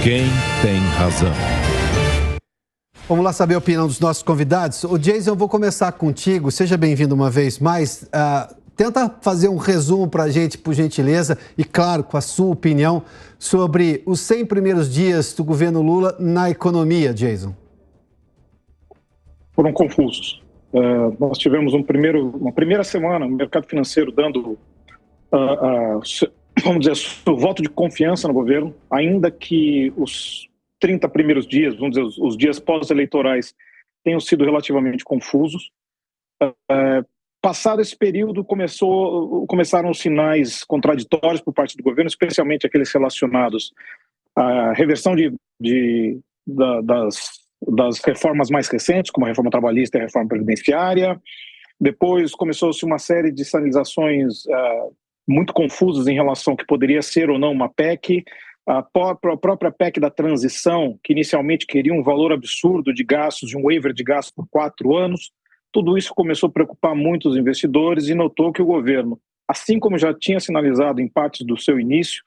Quem tem razão? Vamos lá saber a opinião dos nossos convidados. O Jason, eu vou começar contigo. Seja bem-vindo uma vez mais. Tenta fazer um resumo para a gente, por gentileza, e claro, com a sua opinião, sobre os 100 primeiros dias do governo Lula na economia, Jason. Foram confusos. Nós tivemos uma primeira semana no mercado financeiro dando, vamos dizer, o voto de confiança no governo, ainda que os 30 primeiros dias, vamos dizer, os dias pós-eleitorais tenham sido relativamente confusos. Passado esse período, começaram os sinais contraditórios por parte do governo, especialmente aqueles relacionados à reversão das reformas mais recentes, como a reforma trabalhista e a reforma previdenciária. Depois começou-se uma série de sinalizações muito confusas em relação ao que poderia ser ou não uma PEC. A própria PEC da transição, que inicialmente queria um valor absurdo de gastos, de um waiver de gastos por 4 anos. Tudo isso começou a preocupar muito os investidores e notou que o governo, assim como já tinha sinalizado em partes do seu início,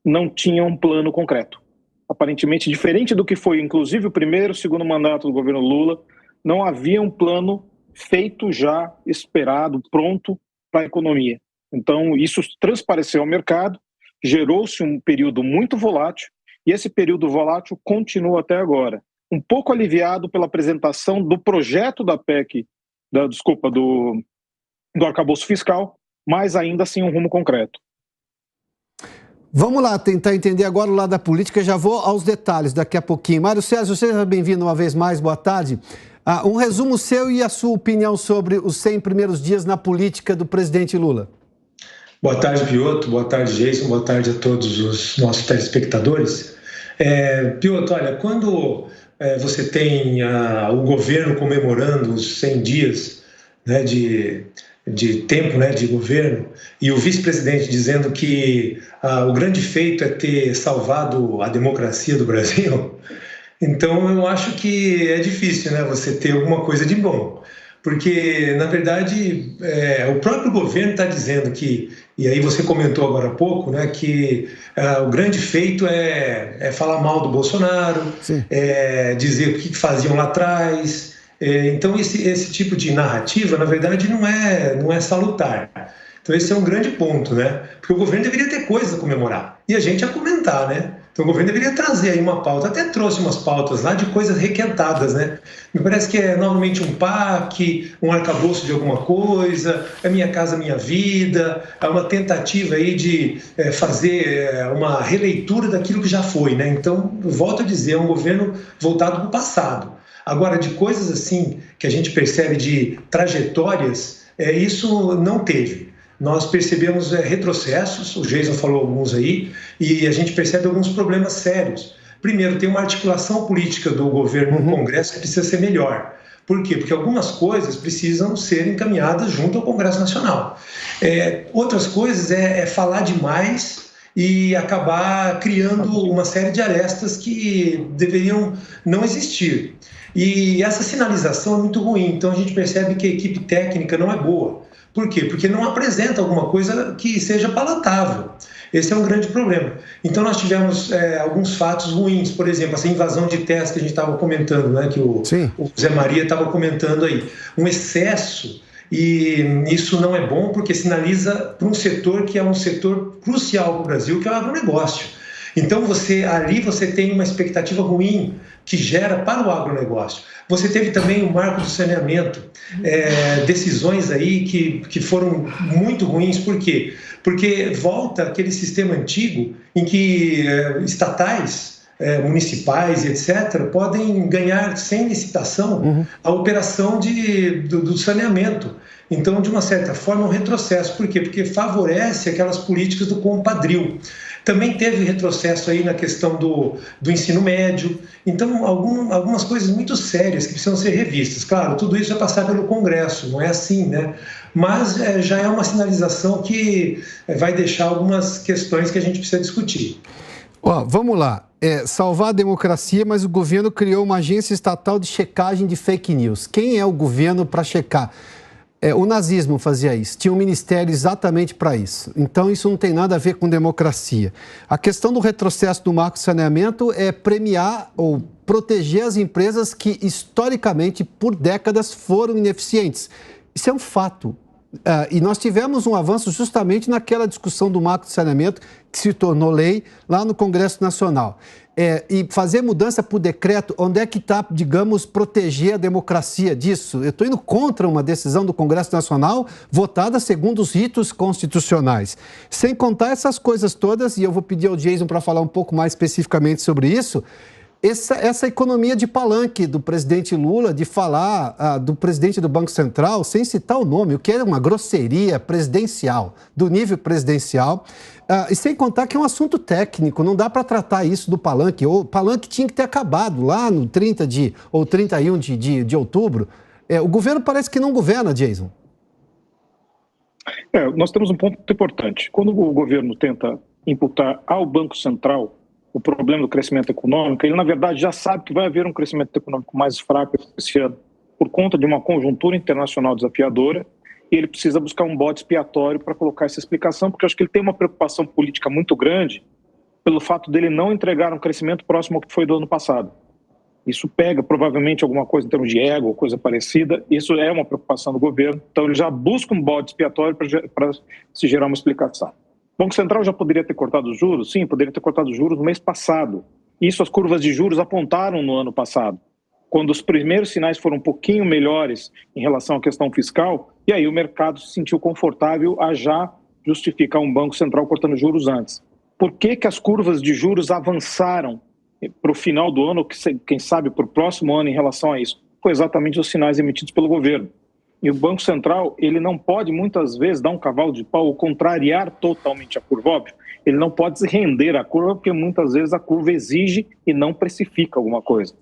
não tinha um plano concreto. Aparentemente, diferente do que foi, inclusive, o primeiro e segundo mandato do governo Lula, não havia um plano feito já, esperado, pronto para a economia. Então, isso transpareceu ao mercado, gerou-se um período muito volátil, e esse período volátil continua até agora. Um pouco aliviado pela apresentação do projeto da PEC, do arcabouço fiscal, mas ainda assim um rumo concreto. Vamos lá tentar entender agora o lado da política, já vou aos detalhes daqui a pouquinho. Mário Sérgio, seja bem-vindo uma vez mais, boa tarde. Um resumo seu e a sua opinião sobre os 100 primeiros dias na política do presidente Lula. Boa tarde, Piotr, boa tarde, Jason, boa tarde a todos os nossos telespectadores. Piotr, olha, quando você tem o governo comemorando os 100 dias, né, de tempo, né, de governo, e o vice-presidente dizendo que o grande feito é ter salvado a democracia do Brasil, então eu acho que é difícil, né, você ter alguma coisa de bom. Porque, na verdade, o próprio governo está dizendo que, e aí você comentou agora há pouco, né, que o grande feito é falar mal do Bolsonaro, dizer o que faziam lá atrás. Então, esse tipo de narrativa, na verdade, não é salutar. Então, esse é um grande ponto, né? Porque o governo deveria ter coisas a comemorar. E a gente a comentar, né? Então, o governo deveria trazer aí uma pauta. Até trouxe umas pautas lá de coisas requentadas, né? Me parece que é novamente um PAC, um arcabouço de alguma coisa, é Minha Casa Minha Vida, é uma tentativa aí de fazer uma releitura daquilo que já foi, né? Então, eu volto a dizer, é um governo voltado para o passado. Agora, de coisas assim que a gente percebe de trajetórias, isso não teve. Nós percebemos retrocessos, o Jason falou alguns aí, e a gente percebe alguns problemas sérios. Primeiro, tem uma articulação política do governo no Congresso que precisa ser melhor. Por quê? Porque algumas coisas precisam ser encaminhadas junto ao Congresso Nacional. Outras coisas é falar demais e acabar criando uma série de arestas que deveriam não existir. E essa sinalização é muito ruim, então a gente percebe que a equipe técnica não é boa. Por quê? Porque não apresenta alguma coisa que seja palatável. Esse é um grande problema. Então nós tivemos alguns fatos ruins, por exemplo, essa invasão de terras que a gente estava comentando, né, que o Zé Maria estava comentando aí. Um excesso, e isso não é bom porque sinaliza para um setor que é um setor crucial para o Brasil, que é o agronegócio. Então ali você tem uma expectativa ruim que gera para o agronegócio. Você teve também o marco do saneamento, decisões aí que foram muito ruins. Por quê? Porque volta aquele sistema antigo em que estatais, municipais e etc., podem ganhar sem licitação a operação do saneamento. Então, de uma certa forma, é um retrocesso. Por quê? Porque favorece aquelas políticas do compadrio. Também teve retrocesso aí na questão do ensino médio. Então, algumas coisas muito sérias que precisam ser revistas. Claro, tudo isso vai passar pelo Congresso, não é assim, né? Mas já é uma sinalização que vai deixar algumas questões que a gente precisa discutir. Vamos lá. Salvar a democracia, mas o governo criou uma agência estatal de checagem de fake news. Quem é o governo para checar? O nazismo fazia isso, tinha um ministério exatamente para isso. Então, isso não tem nada a ver com democracia. A questão do retrocesso do marco de saneamento é premiar ou proteger as empresas que, historicamente, por décadas, foram ineficientes. Isso é um fato. E nós tivemos um avanço justamente naquela discussão do marco de saneamento, que se tornou lei lá no Congresso Nacional. E fazer mudança por decreto, onde é que está, digamos, proteger a democracia disso? Eu estou indo contra uma decisão do Congresso Nacional votada segundo os ritos constitucionais. Sem contar essas coisas todas, e eu vou pedir ao Jason para falar um pouco mais especificamente sobre isso, essa economia de palanque do presidente Lula, de falar do presidente do Banco Central, sem citar o nome, o que é uma grosseria presidencial, do nível presidencial, e sem contar que é um assunto técnico, não dá para tratar isso do palanque. O palanque tinha que ter acabado lá no 30 ou 31 de outubro. O governo parece que não governa, Jason. Nós temos um ponto importante. Quando o governo tenta imputar ao Banco Central o problema do crescimento econômico, ele, na verdade, já sabe que vai haver um crescimento econômico mais fraco esse ano, por conta de uma conjuntura internacional desafiadora, e ele precisa buscar um bode expiatório para colocar essa explicação, porque eu acho que ele tem uma preocupação política muito grande pelo fato dele não entregar um crescimento próximo ao que foi do ano passado. Isso pega, provavelmente, alguma coisa em termos de ego ou coisa parecida, isso é uma preocupação do governo, então ele já busca um bode expiatório para se gerar uma explicação. O Banco Central já poderia ter cortado os juros? Sim, poderia ter cortado os juros no mês passado. Isso as curvas de juros apontaram no ano passado, quando os primeiros sinais foram um pouquinho melhores em relação à questão fiscal, e aí o mercado se sentiu confortável a já justificar um Banco Central cortando juros antes. Por que as curvas de juros avançaram para o final do ano, ou quem sabe para o próximo ano em relação a isso? Foi exatamente os sinais emitidos pelo governo. E o Banco Central, ele não pode muitas vezes dar um cavalo de pau ou contrariar totalmente a curva, óbvio. Ele não pode se render à curva, porque muitas vezes a curva exige e não precifica alguma coisa.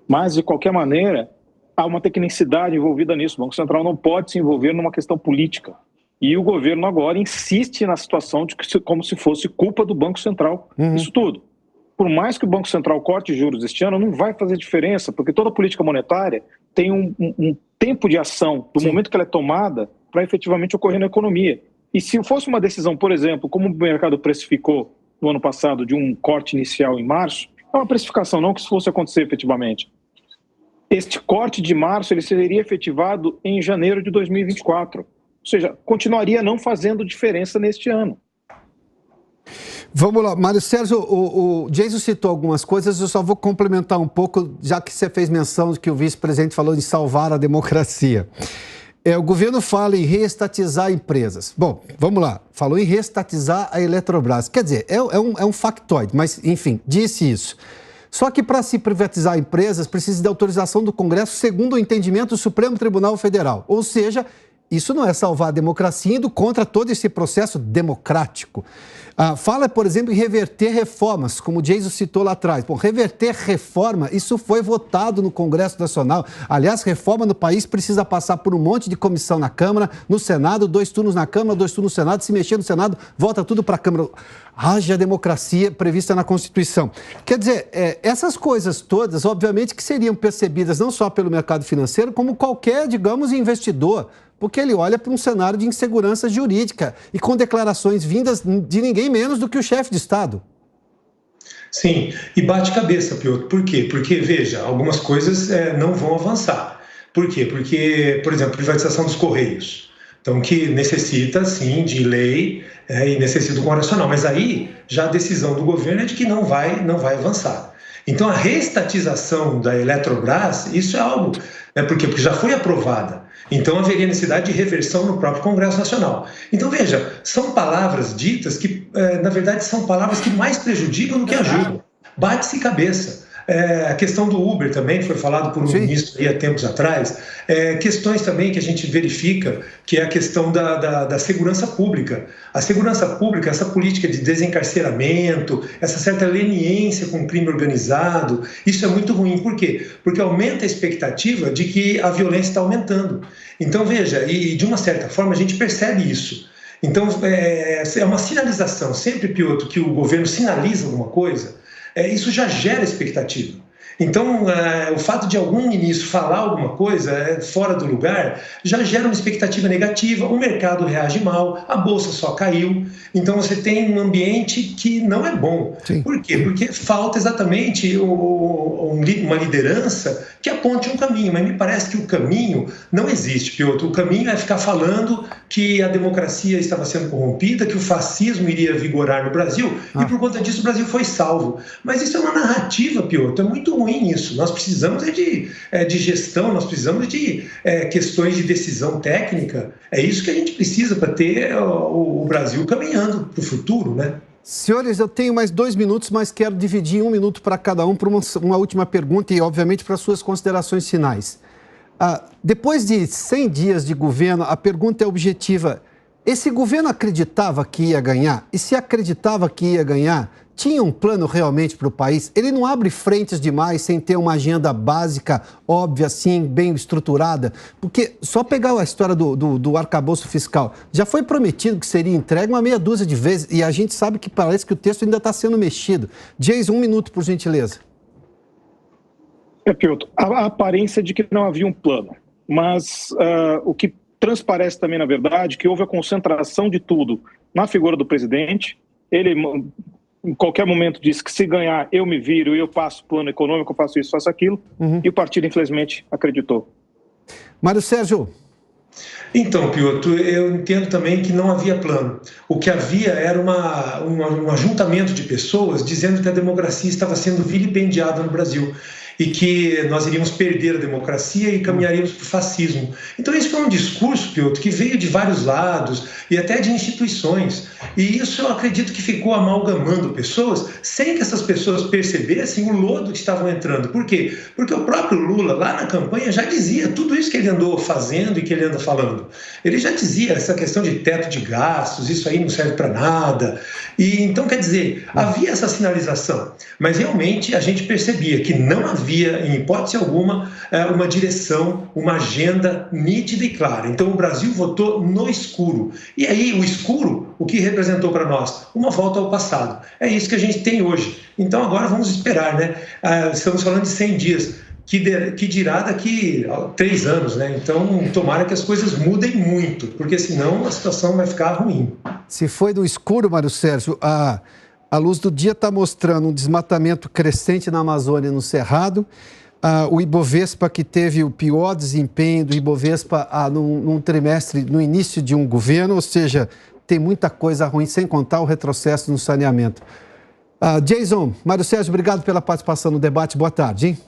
Mas, de qualquer maneira, há uma tecnicidade envolvida nisso. O Banco Central não pode se envolver numa questão política. E o governo agora insiste na situação de que, como se fosse culpa do Banco Central, isso tudo. Por mais que o Banco Central corte juros este ano, não vai fazer diferença, porque toda política monetária tem um tempo de ação, do momento que ela é tomada, para efetivamente ocorrer na economia. E se fosse uma decisão, por exemplo, como o mercado precificou no ano passado, de um corte inicial em março, é uma precificação, não que isso fosse acontecer efetivamente. Este corte de março ele seria efetivado em janeiro de 2024. Ou seja, continuaria não fazendo diferença neste ano. Vamos lá, Mário Sérgio, o Jason citou algumas coisas, eu só vou complementar um pouco, já que você fez menção de que o vice-presidente falou de salvar a democracia. O governo fala em reestatizar empresas. Bom, vamos lá, falou em reestatizar a Eletrobras. Quer dizer, é um factoide, mas, enfim, disse isso. Só que para se privatizar empresas, precisa de autorização do Congresso, segundo o entendimento do Supremo Tribunal Federal. Ou seja, isso não é salvar a democracia, indo contra todo esse processo democrático. Fala, por exemplo, em reverter reformas, como o Jason citou lá atrás. Bom, reverter reforma, isso foi votado no Congresso Nacional. Aliás, reforma no país precisa passar por um monte de comissão na Câmara, no Senado, 2 turnos na Câmara, 2 turnos no Senado. Se mexer no Senado, volta tudo para a Câmara. Haja democracia prevista na Constituição. Quer dizer, essas coisas todas, obviamente, que seriam percebidas não só pelo mercado financeiro, como qualquer, digamos, investidor, porque ele olha para um cenário de insegurança jurídica e com declarações vindas de ninguém menos do que o chefe de Estado. Sim, e bate cabeça, Piotr. Por quê? Porque, veja, algumas coisas não vão avançar. Por quê? Porque, por exemplo, privatização dos Correios. Então, que necessita, sim, de lei e necessita do Congresso Nacional. Mas aí, já a decisão do governo é de que não vai avançar. Então, a reestatização da Eletrobras, isso é algo... Por quê? Porque já foi aprovada. Então, haveria necessidade de reversão no próprio Congresso Nacional. Então, veja, são palavras ditas que, na verdade, são palavras que mais prejudicam do que ajudam. Bate-se cabeça. A questão do Uber também foi falado por um ministro aí há tempos atrás. Questões também que a gente verifica, que é a questão da segurança pública. A segurança pública, essa política de desencarceramento, essa certa leniência com o crime organizado, isso é muito ruim. Por quê? Porque aumenta a expectativa de que a violência está aumentando. Então, veja, e de uma certa forma a gente percebe isso. Então, é uma sinalização. Sempre, Piotr, que o governo sinaliza alguma coisa, isso já gera expectativa. Então, o fato de algum ministro falar alguma coisa fora do lugar já gera uma expectativa negativa, o mercado reage mal, a bolsa só caiu. Então, você tem um ambiente que não é bom. Sim. Por quê? Porque falta exatamente uma liderança que aponte um caminho. Mas me parece que o caminho não existe, Piotr. O caminho é ficar falando que a democracia estava sendo corrompida, que o fascismo iria vigorar no Brasil, e por conta disso o Brasil foi salvo. Mas isso é uma narrativa, Piotr, é muito ruim isso. Nós precisamos de gestão, nós precisamos de questões de decisão técnica. É isso que a gente precisa para ter o Brasil caminhando para o futuro, né? Senhores, eu tenho mais 2 minutos, mas quero dividir 1 minuto para cada um para uma última pergunta e, obviamente, para suas considerações finais. Depois de 100 dias de governo, a pergunta é objetiva. Esse governo acreditava que ia ganhar? E se acreditava que ia ganhar, tinha um plano realmente para o país? Ele não abre frentes demais sem ter uma agenda básica, óbvia, assim, bem estruturada? Porque só pegar a história do arcabouço fiscal, já foi prometido que seria entregue uma meia dúzia de vezes e a gente sabe que parece que o texto ainda está sendo mexido. Jason, 1 minuto, por gentileza. Piotr, a aparência de que não havia um plano, mas o que transparece também, na verdade, que houve a concentração de tudo na figura do presidente. Ele, em qualquer momento, disse que se ganhar, eu me viro, eu passo plano econômico, eu faço isso, faço aquilo, e o partido, infelizmente, acreditou. Mário Sérgio. Então, Piotr, eu entendo também que não havia plano. O que havia era um ajuntamento de pessoas dizendo que a democracia estava sendo vilipendiada no Brasil e que nós iríamos perder a democracia e caminharíamos para o fascismo. Então, esse foi um discurso, Piotr, que veio de vários lados e até de instituições. E isso eu acredito que ficou amalgamando pessoas sem que essas pessoas percebessem o lodo que estavam entrando. Por quê? Porque o próprio Lula, lá na campanha, já dizia tudo isso que ele andou fazendo e que ele anda falando. Ele já dizia essa questão de teto de gastos, isso aí não serve para nada. E então, quer dizer, havia essa sinalização, mas realmente a gente percebia que não havia, em hipótese alguma, uma direção, uma agenda nítida e clara. Então o Brasil votou no escuro. E aí o escuro, o que representou para nós? Uma volta ao passado. É isso que a gente tem hoje. Então agora vamos esperar, né? Estamos falando de 100 dias. Que dirá daqui a 3 anos, né? Então, tomara que as coisas mudem muito, porque senão a situação vai ficar ruim. Se foi no escuro, Mário Sérgio, a luz do dia está mostrando um desmatamento crescente na Amazônia, no Cerrado, o Ibovespa, que teve o pior desempenho do Ibovespa num trimestre, no início de um governo, ou seja, tem muita coisa ruim, sem contar o retrocesso no saneamento. Jason, Mário Sérgio, obrigado pela participação no debate. Boa tarde, hein?